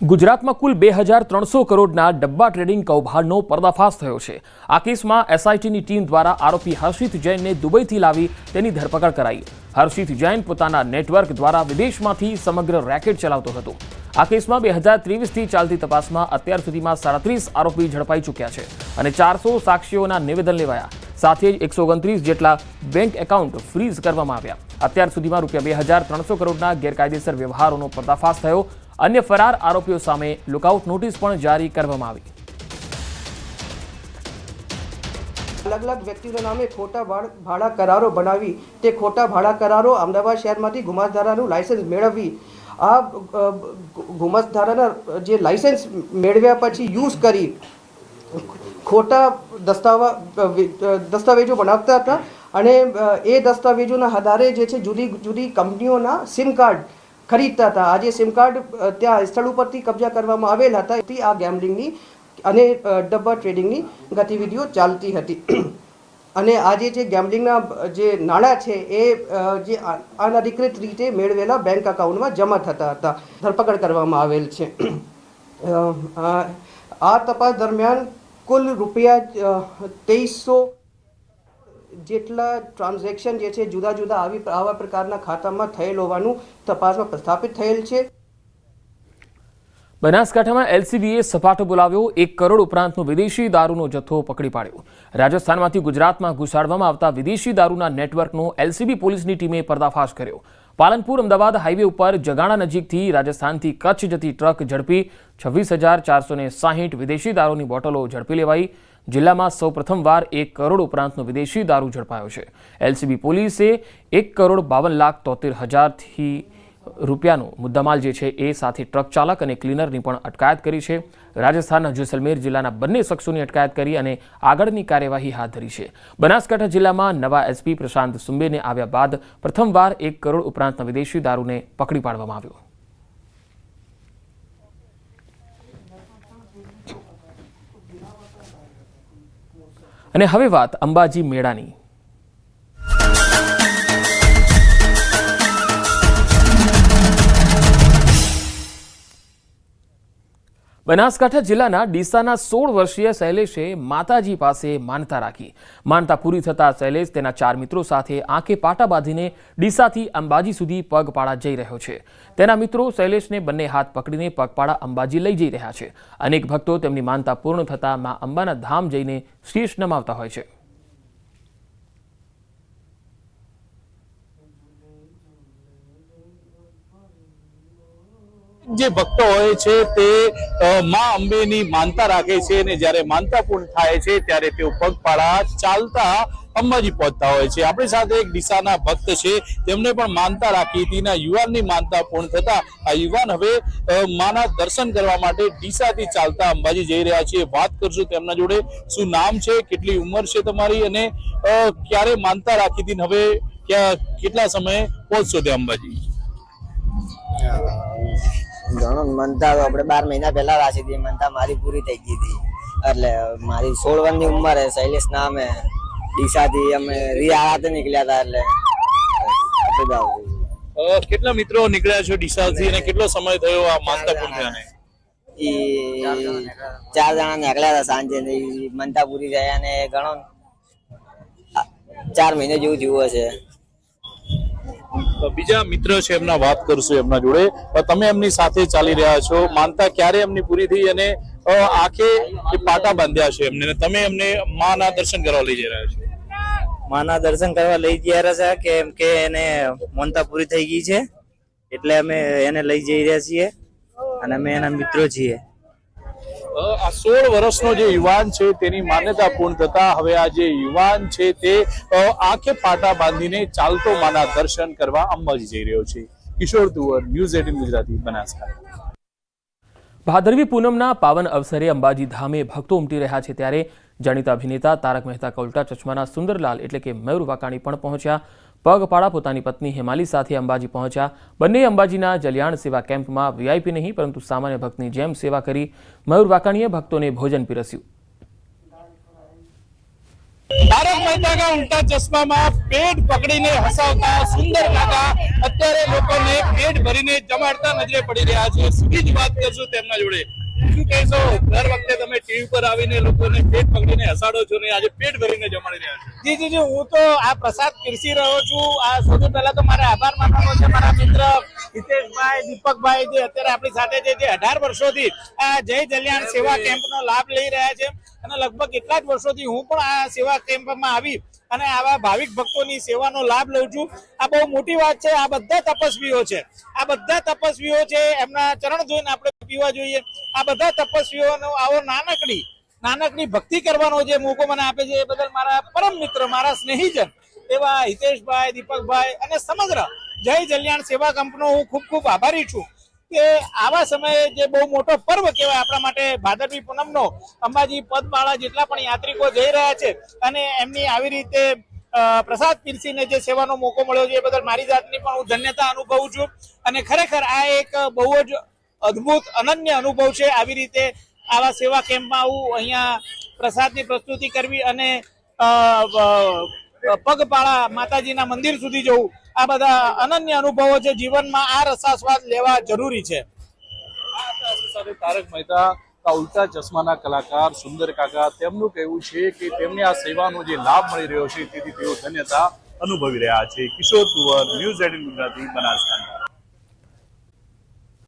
ગુજરાતમાં કુલ 2300 કરોડના ડબ્બા ટ્રેડિંગ કૌભાંડનો પર્દાફાશ થયો છે। આ કેસમાં એસઆઈટીની ટીમ દ્વારા આરોપી હર્ષિત જૈનને દુબઈથી લાવી તેની ધરપકડ કરાઈ। હર્ષિત જૈન પોતાના નેટવર્ક દ્વારા વિદેશમાંથી સમગ્ર રેકેટ ચલાવતો હતો। આ કેસમાં 2023થી ચાલતી તપાસમાં અત્યાર સુધીમાં 37 આરોપી ઝડપાઈ ચૂક્યા છે અને 400 સાક્ષીઓના નિવેદન લેવાયા। સાથે જ 129 જેટલા બેંક એકાઉન્ટ ફ્રીઝ કરવામાં આવ્યા। અત્યાર સુધીમાં ₹2300 કરોડના ગેરકાયદેસર વ્યવહારોનો પર્દાફાશ થયો। अन्य फरार आरोपियों सामे लुकआउट नोटिस पण जारी करवामां आवी। अलग अलग व्यक्तिओना नामे खोटा भाड़ा करारो बनावी ते खोटा भाड़ा करारो अमदावाद शहरमांथी गुमास्तधारानुं लाइसेंस मेळवी आ गुमास्तधाराना जे लाइसेंस मेळव्या पछी यूज करी खोटा दस्तावेजो बनावता हता अने ए दस्तावेजोना आधारे जे छे जुदी जुदी कंपनीओना सिम कार्ड खरीदता था। आज सिम कार्ड त्या स्थल परथी कब्जा करवामां आवेल हता। आ गैम्बलिंगनी अने डब्बा ट्रेडिंगनी गतिविधिओ चालती हती अने आज जे गैम्बलिंगना जे नाणां छे ए जे अनधिकृत रीते मेळवेला बैंक अकाउंटमां जमा थता हता। धरपकड करवामां आवेल छे। आ तपास दरमियान कुल ₹2300 જેટલા ટ્રાન્ઝેક્શન જે છે જુદા જુદા આવા પ્રકારના ખાતામાં થયેલ હોવાનું તપાસમાં પ્રસ્થાપિત થયેલ છે। બનાસકાંઠામાં એલસીબીએ સપાટો બોલાવ્યો। 1 કરોડ ઉપરાંતનો વિદેશી દારૂનો જથ્થો પકડી પાડ્યો। રાજસ્થાનમાંથી ગુજરાતમાં ઘુસાડવામાં આવતા વિદેશી દારૂના નેટવર્કનો એલસીબી પોલીસની ટીમે પર્દાફાશ કર્યો। પાલનપુર અમદાવાદ હાઈવે ઉપર જગાણા નજીકથી રાજસ્થાનથી કચ્છ જતી ટ્રક ઝડપી 26,460 વિદેશી દારૂની બોટલો ઝડપી લેવાઈ। જિલ્લામાં સૌ પ્રથમવાર 1 કરોડ ઉપરાંતનો વિદેશી દારૂ ઝડપાયો છે। એલસીબી પોલીસે 1,52,73,000 રૂપિયાનો મુદ્દામાલ જે છે એ સાથે ટ્રક ચાલક અને ક્લીનરની પણ અટકાયત કરી છે। રાજસ્થાનના જેસલમેર જિલ્લાના બંને શખ્સોની અટકાયત કરી અને આગળની કાર્યવાહી હાથ ધરી છે। બનાસકાંઠા જિલ્લામાં નવા એસપી પ્રશાંત સુંબેને આવ્યા બાદ પ્રથમવાર 1 કરોડ ઉપરાંતના વિદેશી દારૂને પકડી પાડવામાં આવ્યો। અને હવે વાત અંબાજી મેળાની। બનાસકાંઠા જિલ્લાના ડીસાના 16 વર્ષીય શૈલેષે માતાજી પાસે માનતા રાખી। માનતા પૂરી થતા શૈલેષ તેના 4 મિત્રો સાથે આંખે પાટા બાંધીને ડીસાથી અંબાજી સુધી પગપાળા જઈ રહ્યો છે। તેના મિત્રો શૈલેષને બંને હાથ પકડીને પગપાળા અંબાજી લઈ જઈ રહ્યા છે। અનેક ભક્તો તેમની માનતા પૂર્ણ થતા મા અંબાના ધામ જઈને શીશ નમાવતા હોય છે। જે ભક્તો હોય છે તે માં અંબેની માનતા રાખે છે અને જ્યારે માનતા પૂર્ણ થાય છે ત્યારે તેઓ પગપાળા ચાલતા અંબાજી પહોંચતા હોય છે। આપણી સાથે એક ડીસાના ભક્ત છે, તેમને પણ માનતા રાખી હતી અને યુવાનની માનતા પૂર્ણ થતા આ યુવાન હવે માના દર્શન કરવા માટે ડીસાથી ચાલતા અંબાજી જઈ રહ્યા છે। વાત કરશું તેમના જોડે। શું નામ છે, કેટલી ઉંમર છે તમારી અને ક્યારે માનતા રાખી હતી, હવે કેટલા સમયે પહોંચશો તે અંબાજી? ઘણો મનતા આપણે 12 મહિના પહેલા રાખી હતી। મનતા મારી પૂરી થઈ ગઈ હતી। એટલે મારી 16 વર્ષની ઉંમર હે। શૈલેષ નામ હે। ડીસાથી અમે રિયાળાથી નીકળ્યા હતા। એટલે કેટલા મિત્રો નીકળ્યા છો ડીસાથી અને કેટલો સમય થયો આ માનતા પૂર્ણ થયાને? 4 જણા નીકળ્યા હતા સાંજે। મનતા પૂરી થયા અને ઘણો 4 મહિને જેવું થયું હશે। બીજા મિત્ર છે, એમના વાત કરશું એમના જોડે। તમે એમની સાથે ચાલી રહ્યા છો, માનતા ક્યારે એમની પૂરી થઈ અને આંખે પાટા બાંધ્યા છે એમને, તમે એમને માના દર્શન કરવા લઈ જઈ રહ્યા છો? માના દર્શન કરવા લઈ જઈ રહ્યા છે કેમ કે એને માનતા પૂરી થઈ ગઈ છે એટલે અમે એને લઈ જઈ રહ્યા છીએ અને અમે એના મિત્રો છીએ। આ 16 વર્ષનો જે યુવાન છે તેની માન્યતા પૂર્ણ થતા હવે આ જે યુવાન છે તે આંખે પાટા બાંધીને ચાલતો માના દર્શન કરવા અંબાજી જઈ રહ્યો છે। કિશોર તુવર, ન્યૂઝ 18 ગુજરાતી, બનાસકાંઠા। ભાદરવી પૂનમના પાવન અવસરે અંબાજી ધામે ભક્તો ઉમટી રહ્યા છે ત્યારે જાણીતા અભિનેતા તારક મહેતા કા ઉલ્ટા ચશ્માના સુંદરલાલ એટલે કે મયુર વાકાણી પણ પહોંચ્યા। પગપાળા પોતાની પત્ની હેમાલી સાથે અંબાજી પહોંચ્યા। બંને અંબાજીના જલિયાણ સેવા કેમ્પમાં વીઆઈપી નહીં પરંતુ સામાન્ય ભક્તની જેમ સેવા કરી। મયુર વાકાણીએ ભક્તોને ભોજન પીરસ્યું। તારક મહેતા કા ઉલ્ટા ચશ્મામાં પેટ પકડીને હસાવતા સુંદર કાકા અત્યારે લોકોને પેટ ભરીને જમાડતા નજરે પડી રહ્યા છે. સીધી જ વાત કરશું તેમના જોડે. શું કહેશો, દર વખતે તમે ટીવી પર આવીને લોકોને પેટ પકડીને હસાડો છો ને આજે પેટ ભરીને જમાડી રહ્યા છો? જી, હું તો આ પ્રસાદ પીરસી રહ્યો છું. આ સૌથી પહેલા તો મારે આભાર માનવાનો છે મારા મિત્ર હિતેશભાઈ, દીપકભાઈ, જે અત્યારે આપણી સાથે છે, જે 18 વર્ષોથી આ જય જલ્યાણ સેવા કેમ્પનો લાભ લઈ રહ્યા છે. અને લગભગ એટલા જ વર્ષોથી હું પણ આ સેવા કેમ્પમાં આવી અને આવા ભાવિક ભક્તોની સેવાનો લાભ લઉં છું. આ બહુ મોટી વાત છે. આ બધા તપસ્વીઓ છે, આ બધા તપસ્વીઓ છે, એમના ચરણ જોઈને આપણે પીવા જોઈએ. આ બધા તપસ્વીઓનો આવો નાનકડી ભક્તિ કરવાનો જે મોકો મને આપે છે, એ બદલ મારા પરમ મિત્ર, મારા સ્નેહીજન એવા હિતેશભાઈ, દીપકભાઈ અને સમગ્ર જય જલ્યાણ સેવા કંપનો હું ખૂબ ખૂબ આભારી છું કે આવા સમયે જે બહુ મોટો પર્વ કહેવાય આપણા માટે, ભાદરવી પૂનમનો અંબાજી પદમાળા જેટલા પણ યાત્રિકો જઈ રહ્યા છે અને એમની આવી રીતે પ્રસાદ પીરસીને જે સેવાનો મોકો મળ્યો છે, એ બદલ મારી જાતની પણ હું ધન્યતા અનુભવું છું. અને ખરેખર આ એક બહુ જ અદ્ભુત અનન્ય અનુભવ છે. આવી રીતે આવા સેવા કેમ્પમાં આવું અહીંયા પ્રસાદની પ્રસ્તુતિ કરવી અને પગપાળા માતાજીના મંદિર સુધી જવું, આ બધા અનન્ય અનુભવો છે. જીવનમાં આ રસાસ્વાદ લેવા જરૂરી છે. સાથે તારક મહેતા કા ઉલ્ટા ચશ્માના કલાકાર સુંદર કાકા, તેમનું કહેવું છે કે તેમને આ સેવાનો જે લાભ મળી રહ્યો છે તેથી તેઓ ધન્યતા અનુભવી રહ્યા છે. કિશોર તુવર, ન્યૂઝ 18 ગુજરાતી, બનાસકાંઠા.